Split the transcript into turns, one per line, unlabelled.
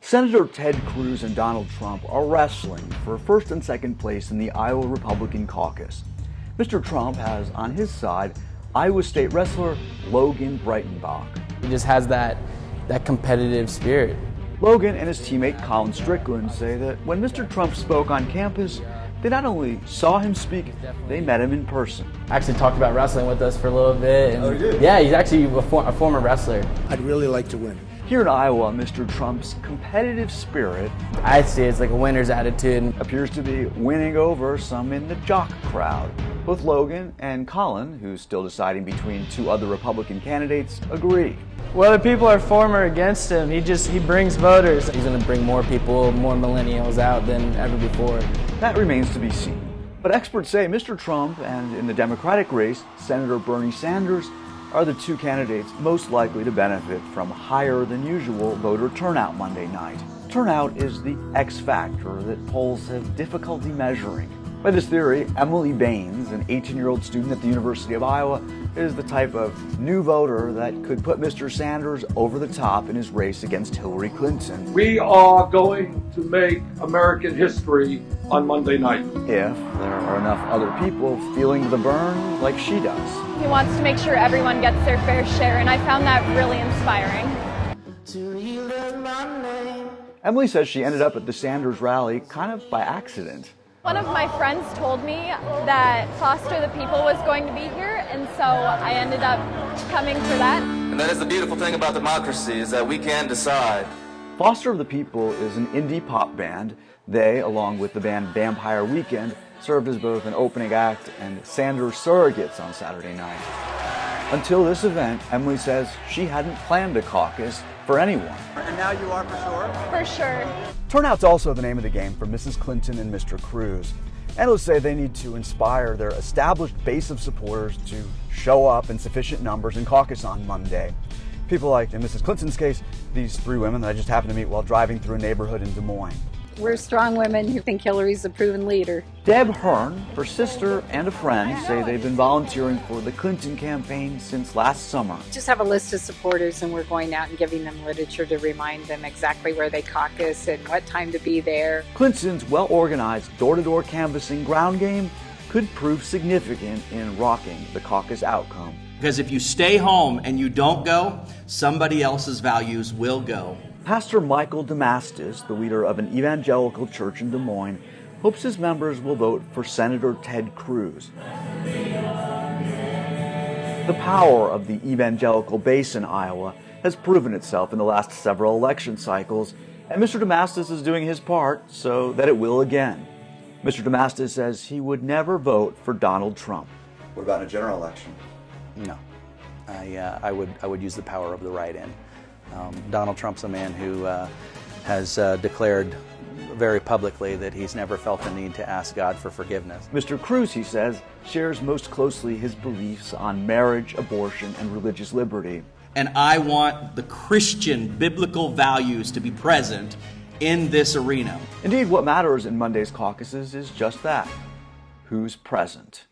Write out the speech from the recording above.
Senator Ted Cruz and Donald Trump are wrestling for first and second place in the Iowa Republican caucus. Mr. Trump has on his side Iowa State wrestler Logan Breitenbach.
He just has that competitive spirit.
Logan and his teammate Colin Strickland say that when Mr. Trump spoke on campus, they not only saw him speak, they met him in person.
Actually talked about wrestling with us for a little bit. And
oh, you did?
Yeah, he's actually a former wrestler.
I'd really like to win.
Here in Iowa, Mr. Trump's competitive spirit,
I see it's like a winner's attitude,
appears to be winning over some in the jock crowd. Both Logan and Colin, who's still deciding between two other Republican candidates, agree.
Whether people are for him or against him, he brings voters.
He's going to bring more people, more millennials out than ever before.
That remains to be seen. But experts say Mr. Trump and in the Democratic race, Senator Bernie Sanders are the two candidates most likely to benefit from higher than usual voter turnout Monday night. Turnout is the X factor that polls have difficulty measuring. By this theory, Emily Baines, an 18-year-old student at the University of Iowa, is the type of new voter that could put Mr. Sanders over the top in his race against Hillary Clinton.
We are going to make American history on Monday night.
If there are enough other people feeling the burn like she does.
He wants to make sure everyone gets their fair share, and I found that really inspiring.
Emily says she ended up at the Sanders rally kind of by accident.
One of my friends told me that Foster the People was going to be here, and so I ended up coming for that.
And that is the beautiful thing about democracy, is that we can decide.
Foster the People is an indie pop band. They, along with the band Vampire Weekend, served as both an opening act and Sanders surrogates on Saturday night. Until this event, Emily says she hadn't planned a caucus for anyone.
And now you are for sure?
For sure.
Turnout's also the name of the game for Mrs. Clinton and Mr. Cruz. Analysts say they need to inspire their established base of supporters to show up in sufficient numbers in caucus on Monday. People like, in Mrs. Clinton's case, these three women that I just happened to meet while driving through a neighborhood in Des Moines.
We're strong women who think Hillary's a proven leader.
Deb Hearn, her sister, and a friend say they've been volunteering for the Clinton campaign since last summer.
Just have a list of supporters, and we're going out and giving them literature to remind them exactly where they caucus and what time to be there.
Clinton's well-organized door-to-door canvassing ground game could prove significant in rocking the caucus outcome.
Because if you stay home and you don't go, somebody else's values will go.
Pastor Michael Damastis, the leader of an evangelical church in Des Moines, hopes his members will vote for Senator Ted Cruz. The power of the evangelical base in Iowa has proven itself in the last several election cycles, and Mr. Damastis is doing his part so that it will again. Mr. Damastis says he would never vote for Donald Trump.
What about in a general election?
No. I would use the power of the write-in. Donald Trump's a man who has declared very publicly that he's never felt the need to ask God for forgiveness.
Mr. Cruz, he says, shares most closely his beliefs on marriage, abortion, and religious liberty.
And I want the Christian biblical values to be present in this arena.
Indeed, what matters in Monday's caucuses is just that. Who's present?